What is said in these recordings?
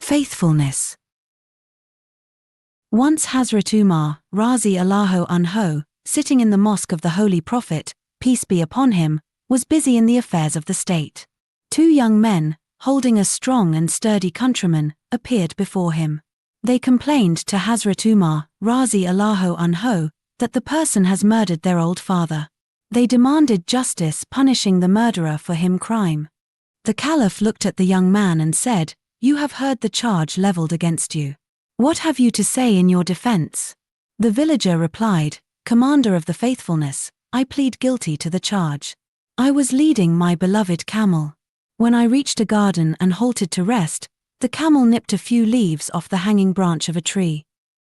Faithfulness. Once Hazrat Umar, Razi Allahu Anhu, sitting in the mosque of the Holy Prophet, peace be upon him, was busy in the affairs of the state. Two young men, holding a strong and sturdy countryman, appeared before him. They complained to Hazrat Umar, Razi Allahu Anhu, that the person has murdered their old father. They demanded justice, punishing the murderer for him crime. The Caliph looked at the young man and said, "You have heard the charge leveled against you. What have you to say in your defense?" The villager replied, "Commander of the Faithfulness, I plead guilty to the charge. I was leading my beloved camel. When I reached a garden and halted to rest, the camel nipped a few leaves off the hanging branch of a tree.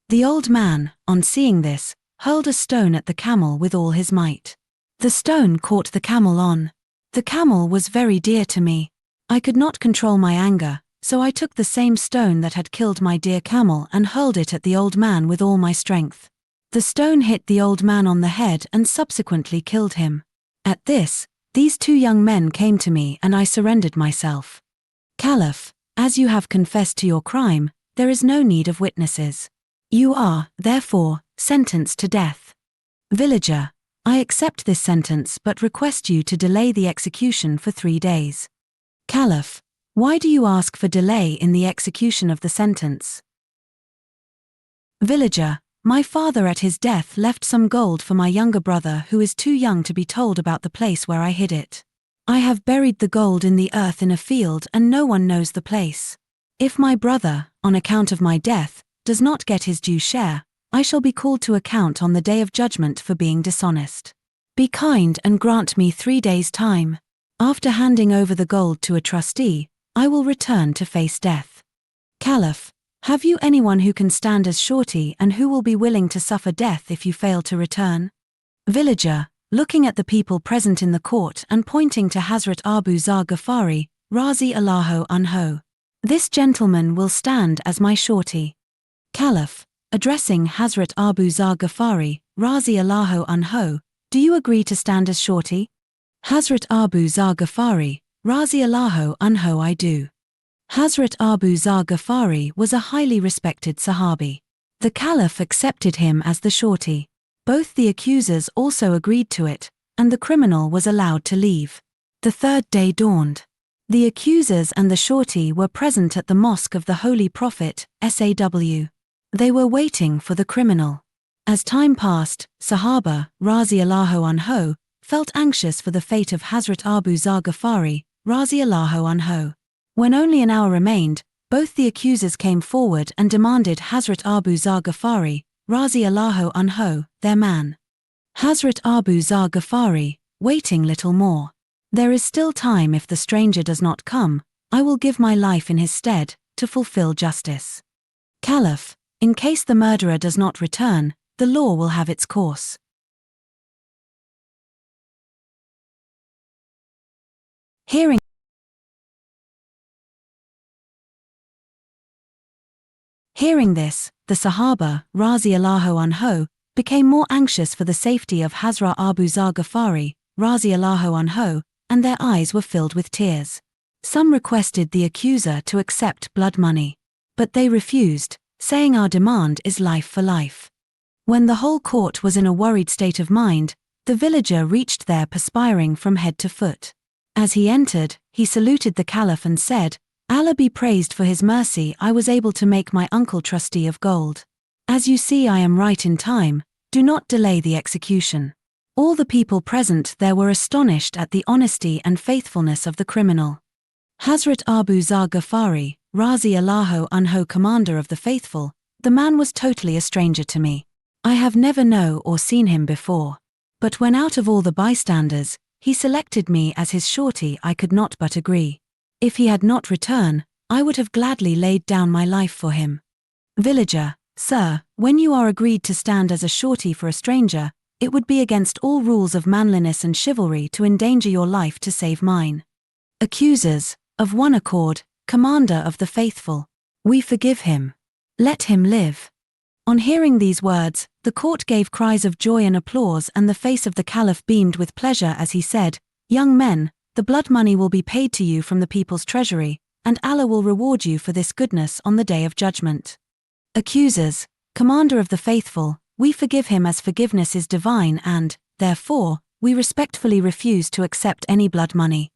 The old man, on seeing this, hurled a stone at the camel with all his might. The stone caught the camel on. The camel was very dear to me. I could not control my anger, so I took the same stone that had killed my dear camel and hurled it at the old man with all my strength. The stone hit the old man on the head and subsequently killed him. At this, these two young men came to me and I surrendered myself. Caliph, as you have confessed to your crime, there is no need of witnesses. You are, therefore, sentenced to death." Villager, I accept this sentence but request you to delay the execution for 3 days. Caliph, why do you ask for delay in the execution of the sentence? Villager, my father at his death left some gold for my younger brother who is too young to be told about the place where I hid it. I have buried the gold in the earth in a field and no one knows the place. If my brother, on account of my death, does not get his due share, I shall be called to account on the day of judgment for being dishonest. Be kind and grant me 3 days' time. After handing over the gold to a trustee, I will return to face death. Caliph, have you anyone who can stand as surety and who will be willing to suffer death if you fail to return? Villager, looking at the people present in the court and pointing to Hazrat Abu Zar Ghafari, Razi Allahu Anhu. This gentleman will stand as my surety. Caliph, addressing Hazrat Abu Zar Ghafari, Razi Allahu Anhu, do you agree to stand as surety? Hazrat Abu Zar Ghafari, Razi Allahu Anhu, I do. Hazrat Abu Zar Ghafari was a highly respected Sahabi. The Caliph accepted him as the surety. Both the accusers also agreed to it, and the criminal was allowed to leave. The third day dawned. The accusers and the surety were present at the mosque of the Holy Prophet, SAW. They were waiting for the criminal. As time passed, Sahaba, Razi Allahu Anhu, felt anxious for the fate of Hazrat Abu Zar Ghafari, Razi Allahu Anhu. When only an hour remained, both the accusers came forward and demanded Hazrat Abu Zar Ghafari, Razi Allahu Anhu, their man. Hazrat Abu Zar Ghafari, waiting little more. There is still time. If the stranger does not come, I will give my life in his stead, to fulfill justice. Caliph, in case the murderer does not return, the law will have its course. Hearing this, the Sahaba, Razi Allahu Anhu, became more anxious for the safety of Hazrat Abu Zar Ghafari, Razi Allahu Anhu, and their eyes were filled with tears. Some requested the accuser to accept blood money. But they refused, saying our demand is life for life. When the whole court was in a worried state of mind, the villager reached there perspiring from head to foot. As he entered, he saluted the Caliph and said, "Allah be praised for his mercy, I was able to make my uncle trustee of gold. As you see, I am right in time, do not delay the execution." All the people present there were astonished at the honesty and faithfulness of the criminal. Hazrat Abu Zar Ghafari, Razi Allahu Anhu, Commander of the Faithful, the man was totally a stranger to me. I have never known or seen him before. But when out of all the bystanders, he selected me as his surety, I could not but agree. If he had not returned, I would have gladly laid down my life for him. Villager, sir, when you are agreed to stand as a surety for a stranger, it would be against all rules of manliness and chivalry to endanger your life to save mine. Accusers, of one accord, Commander of the Faithful, we forgive him. Let him live. On hearing these words, the court gave cries of joy and applause, and the face of the Caliph beamed with pleasure as he said, "Young men, the blood money will be paid to you from the people's treasury, and Allah will reward you for this goodness on the Day of Judgment. Accusers, Commander of the Faithful, we forgive him as forgiveness is divine and, therefore, we respectfully refuse to accept any blood money.